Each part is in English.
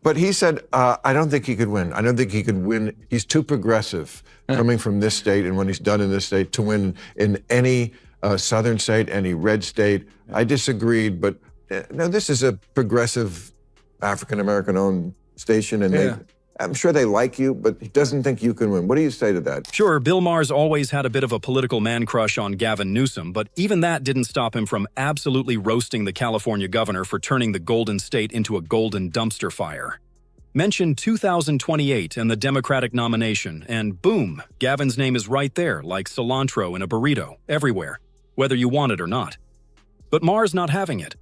But he said, I don't think he could win. I don't think he could win. He's too progressive coming from this state and when he's done in this state to win in any southern state, any red state. I disagreed, but no, this is a progressive African-American owned station and I'm sure they like you, but he doesn't think you can win. What do you say to that? Sure, Bill Maher's always had a bit of a political man-crush on Gavin Newsom, but even that didn't stop him from absolutely roasting the California governor for turning the Golden State into a golden dumpster fire. Mention 2028 and the Democratic nomination, and boom, Gavin's name is right there, like cilantro in a burrito, everywhere, whether you want it or not. But Maher's not having it.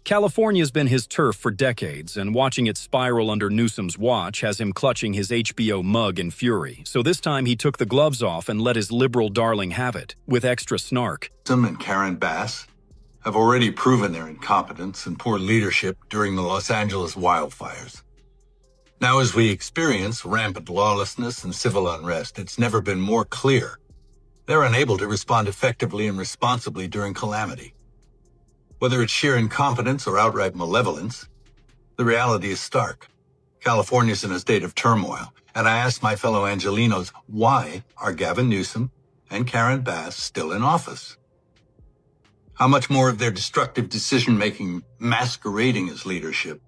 California's been his turf for decades, and watching it spiral under Newsom's watch has him clutching his HBO mug in fury. So this time he took the gloves off and let his liberal darling have it, with extra snark. Newsom and Karen Bass have already proven their incompetence and poor leadership during the Los Angeles wildfires. Now, as we experience rampant lawlessness and civil unrest, it's never been more clear they're unable to respond effectively and responsibly during calamity. Whether it's sheer incompetence or outright malevolence, the reality is stark. California's in a state of turmoil, and I ask my fellow Angelenos, why are Gavin Newsom and Karen Bass still in office? How much more of their destructive decision-making masquerading as leadership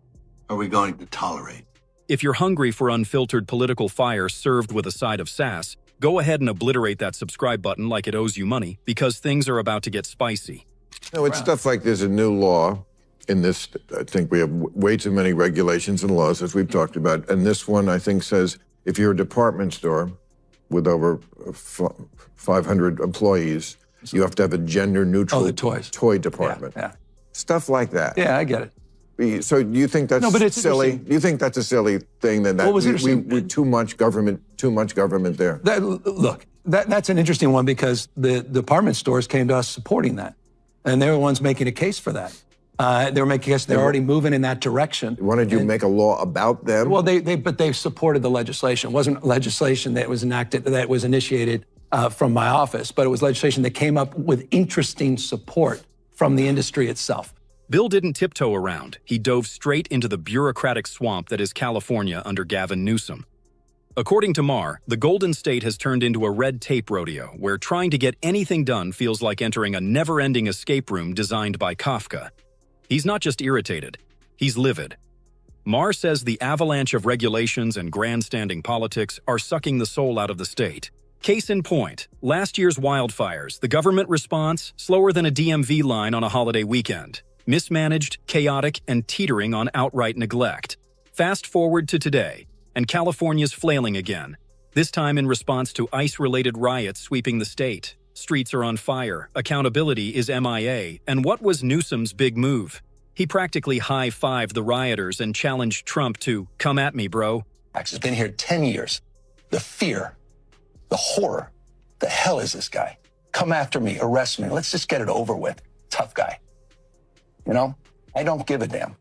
are we going to tolerate? If you're hungry for unfiltered political fire served with a side of sass, go ahead and obliterate that subscribe button like it owes you money, because things are about to get spicy. No, it's stuff like there's a new law in this. I think we have way too many regulations and laws, as we've talked about. And this one, I think, says if you're a department store with over 500 employees, you have to have a gender-neutral toy department. Yeah. Stuff like that. Yeah, I get it. So do you think that's silly? Do you think that's a silly thing that we too much government there? Look, that's an interesting one because the department stores came to us supporting that. And they're the ones making a case for that. They're making a case, they're already moving in that direction. Wanted you to make a law about them? Well, but they supported the legislation. It wasn't legislation that was enacted, that was initiated from my office, but it was legislation that came up with interesting support from the industry itself. Bill didn't tiptoe around. He dove straight into the bureaucratic swamp that is California under Gavin Newsom. According to Maher, the Golden State has turned into a red tape rodeo where trying to get anything done feels like entering a never-ending escape room designed by Kafka. He's not just irritated, he's livid. Maher says the avalanche of regulations and grandstanding politics are sucking the soul out of the state. Case in point, last year's wildfires, the government response, slower than a DMV line on a holiday weekend. Mismanaged, chaotic, and teetering on outright neglect. Fast forward to today, and California's flailing again, this time in response to ICE-related riots sweeping the state. Streets are on fire, accountability is MIA, and what was Newsom's big move? He practically high-fived the rioters and challenged Trump to, "Come at me, bro." He's been here 10 years. The fear, the horror, the hell is this guy? Come after me, arrest me, let's just get it over with. Tough guy. You know, I don't give a damn,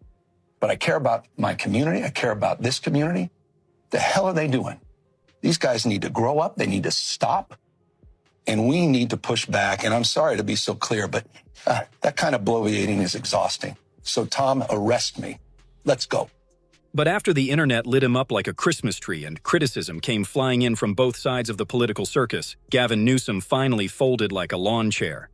but I care about my community, I care about this community. The hell are they doing? These guys need to grow up. They need to stop. And we need to push back. And I'm sorry to be so clear, but that kind of bloviating is exhausting. So Tom, arrest me. Let's go. But after the internet lit him up like a Christmas tree and criticism came flying in from both sides of the political circus, Gavin Newsom finally folded like a lawn chair.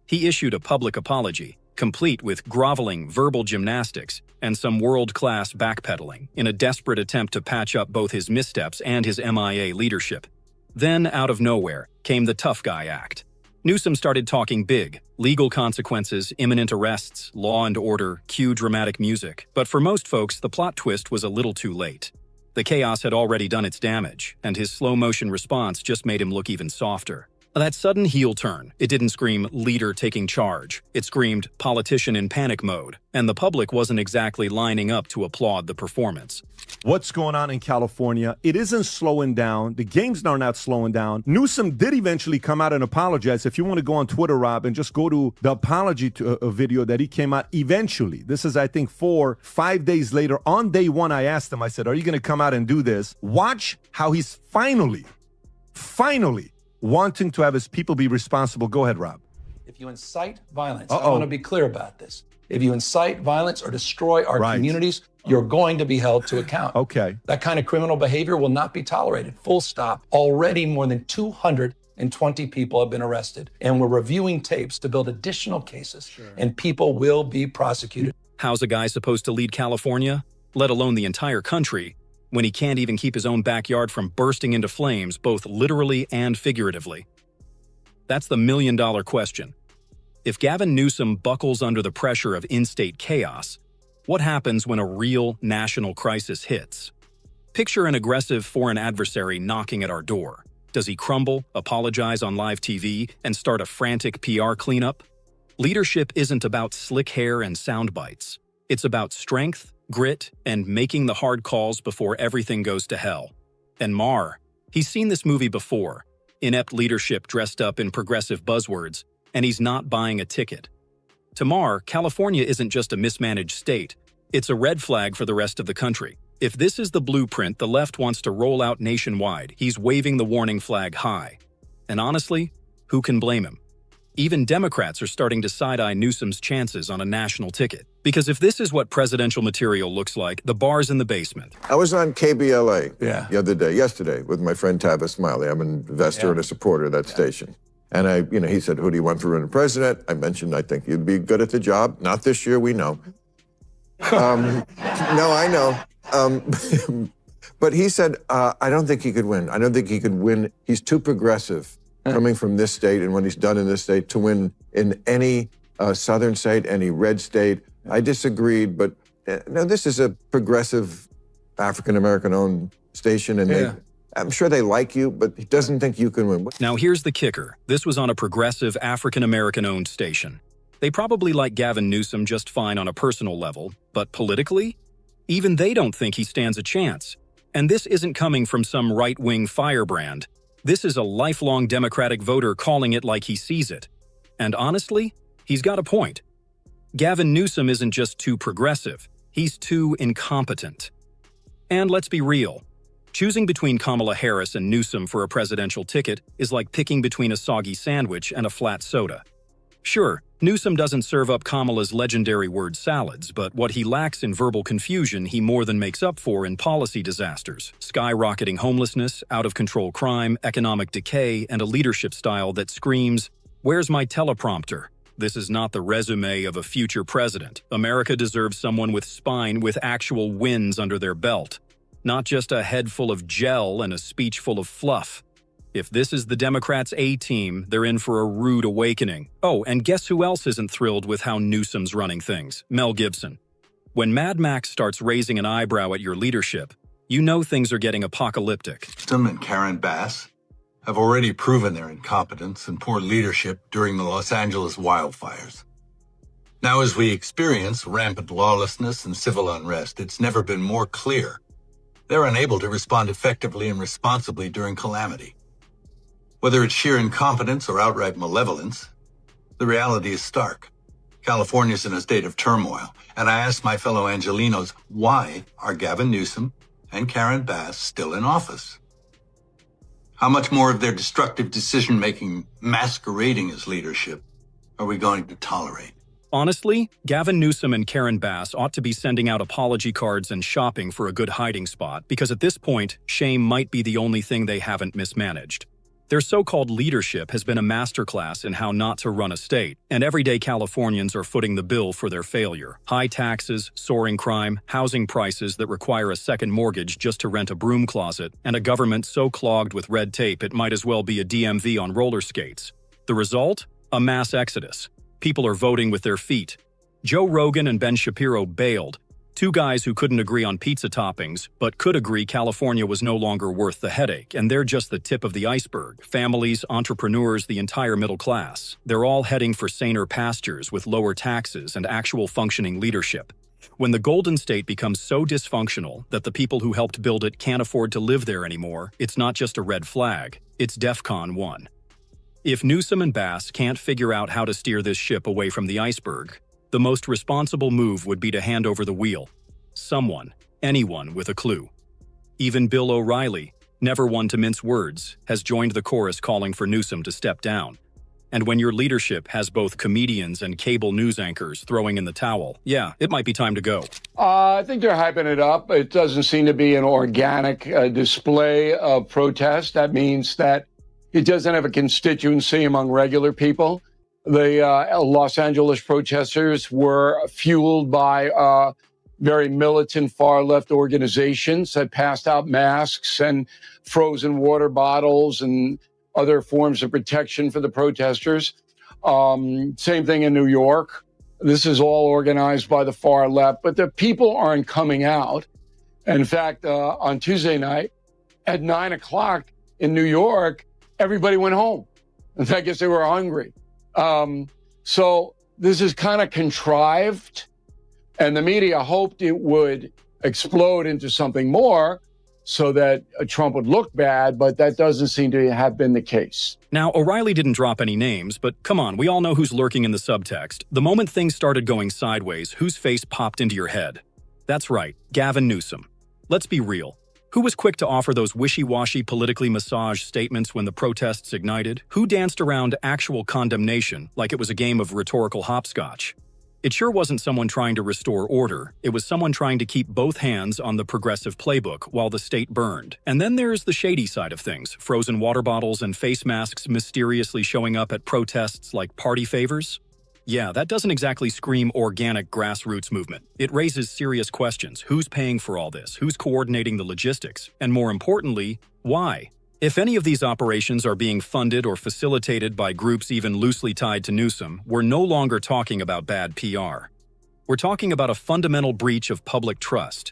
He issued a public apology, complete with groveling verbal gymnastics and some world-class backpedaling in a desperate attempt to patch up both his missteps and his MIA leadership. Then, out of nowhere, came the tough guy act. Newsom started talking big, legal consequences, imminent arrests, law and order, cue dramatic music. But for most folks, the plot twist was a little too late. The chaos had already done its damage, and his slow-motion response just made him look even softer. That sudden heel turn, it didn't scream leader taking charge. It screamed politician in panic mode, and the public wasn't exactly lining up to applaud the performance. What's going on in California? It isn't slowing down. The games are not slowing down. Newsom did eventually come out and apologize. If you want to go on Twitter, Rob, and just go to the apology video that he came out eventually. This is, I think, 4-5 days later. On day one, I asked him, I said, are you going to come out and do this? Watch how he's finally wanting to have his people be responsible. Go ahead, Rob. If you incite violence, I want to be clear about this. If you incite violence or destroy our communities, you're going to be held to account. Okay. That kind of criminal behavior will not be tolerated. Full stop. Already more than 220 people have been arrested, and we're reviewing tapes to build additional cases, and people will be prosecuted. How's a guy supposed to lead California, let alone the entire country, when he can't even keep his own backyard from bursting into flames, both literally and figuratively? That's the million-dollar question. If Gavin Newsom buckles under the pressure of in-state chaos, what happens when a real national crisis hits? Picture an aggressive foreign adversary knocking at our door. Does he crumble, apologize on live TV, and start a frantic PR cleanup? Leadership isn't about slick hair and sound bites. It's about strength, grit, and making the hard calls before everything goes to hell. And Maher, he's seen this movie before. Inept leadership dressed up in progressive buzzwords, and he's not buying a ticket. To Maher, California isn't just a mismanaged state. It's a red flag for the rest of the country. If this is the blueprint the left wants to roll out nationwide, he's waving the warning flag high. And honestly, who can blame him? Even Democrats are starting to side-eye Newsom's chances on a national ticket. Because if this is what presidential material looks like, the bar's in the basement. I was on KBLA yesterday, with my friend Tavis Smiley. I'm an investor and a supporter of that station. And he said, who do you want for running president? I mentioned, I think you'd be good at the job. Not this year, we know. No, I know. But he said, I don't think he could win. I don't think he could win. He's too progressive coming from this state and what he's done in this state to win in any southern state, any red state. I disagreed, but no, this is a progressive African-American-owned station, and I'm sure they like you, but he doesn't think you can win. Now here's the kicker. This was on a progressive African-American-owned station. They probably like Gavin Newsom just fine on a personal level, but politically? Even they don't think he stands a chance. And this isn't coming from some right-wing firebrand. This is a lifelong Democratic voter calling it like he sees it. And honestly, he's got a point. Gavin Newsom isn't just too progressive, he's too incompetent. And let's be real. Choosing between Kamala Harris and Newsom for a presidential ticket is like picking between a soggy sandwich and a flat soda. Sure, Newsom doesn't serve up Kamala's legendary word salads, but what he lacks in verbal confusion he more than makes up for in policy disasters, skyrocketing homelessness, out-of-control crime, economic decay, and a leadership style that screams, "Where's my teleprompter?" This is not the resume of a future president. America deserves someone with spine with actual wins under their belt. Not just a head full of gel and a speech full of fluff. If this is the Democrats' A-team, they're in for a rude awakening. Oh, and guess who else isn't thrilled with how Newsom's running things? Mel Gibson. When Mad Max starts raising an eyebrow at your leadership, you know things are getting apocalyptic. Newsom and Karen Bass have already proven their incompetence and poor leadership during the Los Angeles wildfires. Now, as we experience rampant lawlessness and civil unrest, it's never been more clear they're unable to respond effectively and responsibly during calamity. Whether it's sheer incompetence or outright malevolence, the reality is stark. California's in a state of turmoil, and I ask my fellow Angelenos, why are Gavin Newsom and Karen Bass still in office? How much more of their destructive decision-making masquerading as leadership are we going to tolerate? Honestly, Gavin Newsom and Karen Bass ought to be sending out apology cards and shopping for a good hiding spot, because at this point, shame might be the only thing they haven't mismanaged. Their so-called leadership has been a masterclass in how not to run a state, and everyday Californians are footing the bill for their failure. High taxes, soaring crime, housing prices that require a second mortgage just to rent a broom closet, and a government so clogged with red tape it might as well be a DMV on roller skates. The result? A mass exodus. People are voting with their feet. Joe Rogan and Ben Shapiro bailed. Two guys who couldn't agree on pizza toppings, but could agree California was no longer worth the headache, and they're just the tip of the iceberg. Families, entrepreneurs, the entire middle class. They're all heading for saner pastures with lower taxes and actual functioning leadership. When the Golden State becomes so dysfunctional that the people who helped build it can't afford to live there anymore, it's not just a red flag, it's DEFCON 1. If Newsom and Bass can't figure out how to steer this ship away from the iceberg, the most responsible move would be to hand over the wheel. Someone, anyone with a clue. Even Bill O'Reilly, never one to mince words, has joined the chorus calling for Newsom to step down. And when your leadership has both comedians and cable news anchors throwing in the towel, yeah, it might be time to go. I think they're hyping it up. It doesn't seem to be an organic display of protest. That means that it doesn't have a constituency among regular people. The Los Angeles protesters were fueled by very militant far-left organizations that passed out masks and frozen water bottles and other forms of protection for the protesters. Same thing in New York. This is all organized by the far left, but the people aren't coming out. In fact, on Tuesday night at 9 o'clock in New York, everybody went home. In fact, I guess they were hungry. So this is kind of contrived, and the media hoped it would explode into something more so that Trump would look bad, but that doesn't seem to have been the case. Now, O'Reilly didn't drop any names, but come on, we all know who's lurking in the subtext. The moment things started going sideways, whose face popped into your head? That's right, Gavin Newsom. Let's be real. Who was quick to offer those wishy-washy, politically massaged statements when the protests ignited? Who danced around actual condemnation like it was a game of rhetorical hopscotch? It sure wasn't someone trying to restore order. It was someone trying to keep both hands on the progressive playbook while the state burned. And then there's the shady side of things, frozen water bottles and face masks mysteriously showing up at protests like party favors. Yeah, that doesn't exactly scream organic grassroots movement. It raises serious questions. Who's paying for all this? Who's coordinating the logistics? And more importantly, why? If any of these operations are being funded or facilitated by groups even loosely tied to Newsom, we're no longer talking about bad PR. We're talking about a fundamental breach of public trust.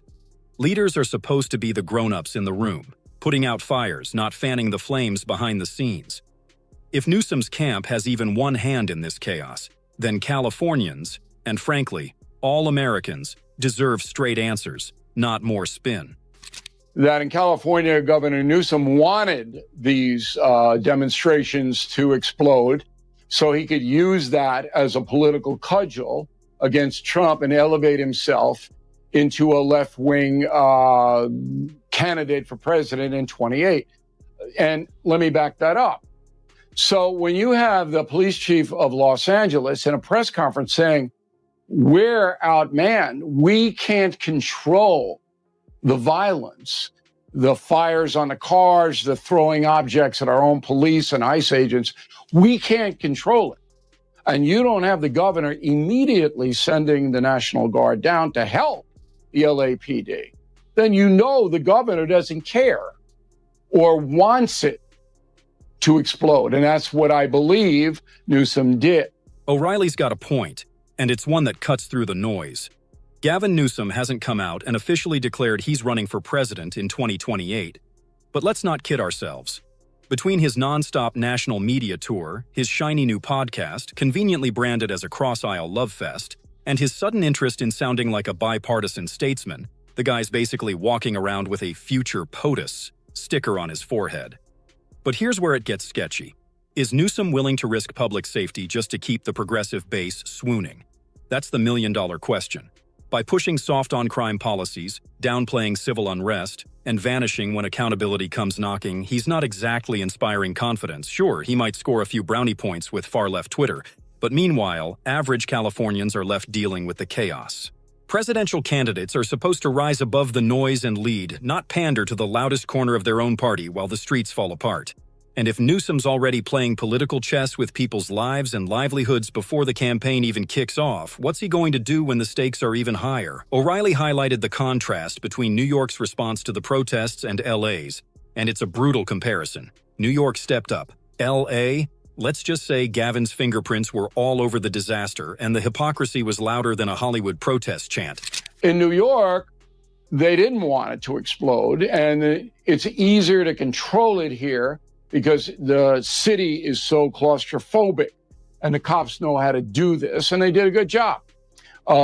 Leaders are supposed to be the grown-ups in the room, putting out fires, not fanning the flames behind the scenes. If Newsom's camp has even one hand in this chaos, then Californians, and frankly, all Americans, deserve straight answers, not more spin. That in California, Governor Newsom wanted these demonstrations to explode so he could use that as a political cudgel against Trump and elevate himself into a left-wing candidate for president in 28. And let me back that up. So when you have the police chief of Los Angeles in a press conference saying, we're outmanned, we can't control the violence, the fires on the cars, the throwing objects at our own police and ICE agents, we can't control it. And you don't have the governor immediately sending the National Guard down to help the LAPD, then you know the governor doesn't care or wants it to explode. And that's what I believe Newsom did. O'Reilly's got a point, and it's one that cuts through the noise. Gavin Newsom hasn't come out and officially declared he's running for president in 2028. But let's not kid ourselves. Between his non-stop national media tour, his shiny new podcast, conveniently branded as a cross-aisle love fest, and his sudden interest in sounding like a bipartisan statesman, the guy's basically walking around with a future POTUS sticker on his forehead. But here's where it gets sketchy. Is Newsom willing to risk public safety just to keep the progressive base swooning? That's the million-dollar question. By pushing soft-on-crime policies, downplaying civil unrest, and vanishing when accountability comes knocking, he's not exactly inspiring confidence. Sure, he might score a few brownie points with far-left Twitter, but meanwhile, average Californians are left dealing with the chaos. Presidential candidates are supposed to rise above the noise and lead, not pander to the loudest corner of their own party while the streets fall apart. And if Newsom's already playing political chess with people's lives and livelihoods before the campaign even kicks off, what's he going to do when the stakes are even higher? O'Reilly highlighted the contrast between New York's response to the protests and LA's, and it's a brutal comparison. New York stepped up. LA? Let's just say Gavin's fingerprints were all over the disaster, and the hypocrisy was louder than a Hollywood protest chant. In New York, they didn't want it to explode, and it's easier to control it here because the city is so claustrophobic, and the cops know how to do this, and they did a good job.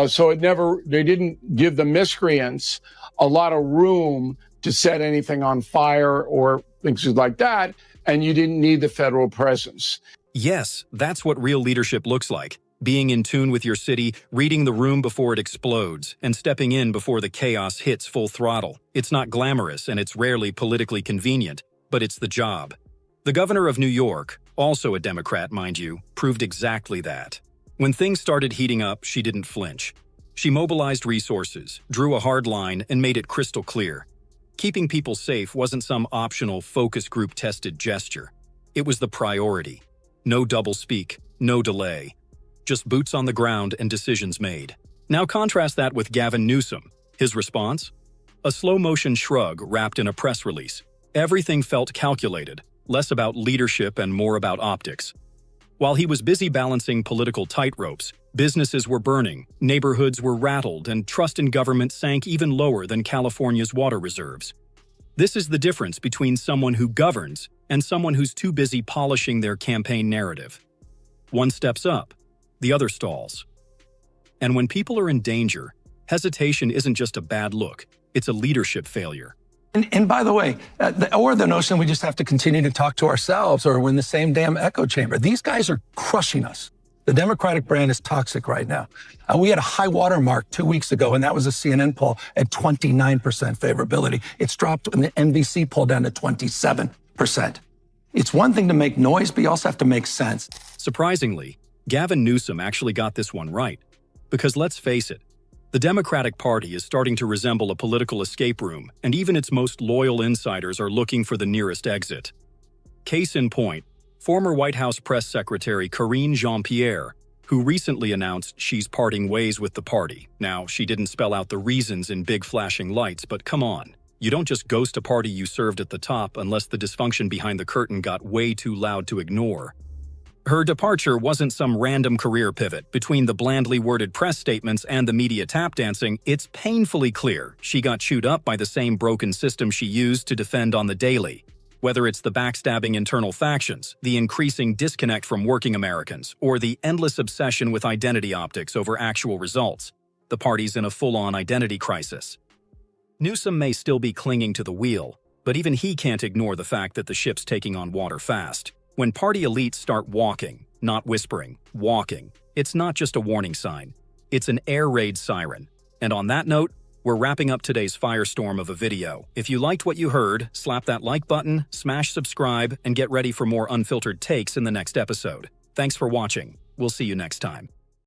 So they didn't give the miscreants a lot of room to set anything on fire or things like that, and you didn't need the federal presence. Yes, that's what real leadership looks like. Being in tune with your city, reading the room before it explodes, and stepping in before the chaos hits full throttle. It's not glamorous, and it's rarely politically convenient, but it's the job. The governor of New York, also a Democrat, mind you, proved exactly that. When things started heating up, she didn't flinch. She mobilized resources, drew a hard line, and made it crystal clear. Keeping people safe wasn't some optional focus group-tested gesture. It was the priority. No doublespeak, no delay. Just boots on the ground and decisions made. Now contrast that with Gavin Newsom. His response? A slow-motion shrug wrapped in a press release. Everything felt calculated, less about leadership and more about optics. While he was busy balancing political tightropes, businesses were burning, neighborhoods were rattled, and trust in government sank even lower than California's water reserves. This is the difference between someone who governs and someone who's too busy polishing their campaign narrative. One steps up, the other stalls. And when people are in danger, hesitation isn't just a bad look, it's a leadership failure. And by the way, or the notion we just have to continue to talk to ourselves or we're in the same damn echo chamber. These guys are crushing us. The Democratic brand is toxic right now. We had a high water mark 2 weeks ago, and that was a CNN poll at 29% favorability. It's dropped in the NBC poll down to 27%. It's one thing to make noise, but you also have to make sense. Surprisingly, Gavin Newsom actually got this one right. Because let's face it, the Democratic Party is starting to resemble a political escape room, and even its most loyal insiders are looking for the nearest exit. Case in point, former White House Press Secretary Karine Jean-Pierre, who recently announced she's parting ways with the party. Now, she didn't spell out the reasons in big flashing lights, but come on. You don't just ghost a party you served at the top unless the dysfunction behind the curtain got way too loud to ignore. Her departure wasn't some random career pivot. Between the blandly worded press statements and the media tap dancing, it's painfully clear she got chewed up by the same broken system she used to defend on the daily. Whether it's the backstabbing internal factions, the increasing disconnect from working Americans, or the endless obsession with identity optics over actual results, the party's in a full-on identity crisis. Newsom may still be clinging to the wheel, but even he can't ignore the fact that the ship's taking on water fast. When party elites start walking, not whispering, walking, it's not just a warning sign. It's an air raid siren. And on that note, we're wrapping up today's firestorm of a video. If you liked what you heard, slap that like button, smash subscribe, and get ready for more unfiltered takes in the next episode. Thanks for watching. We'll see you next time.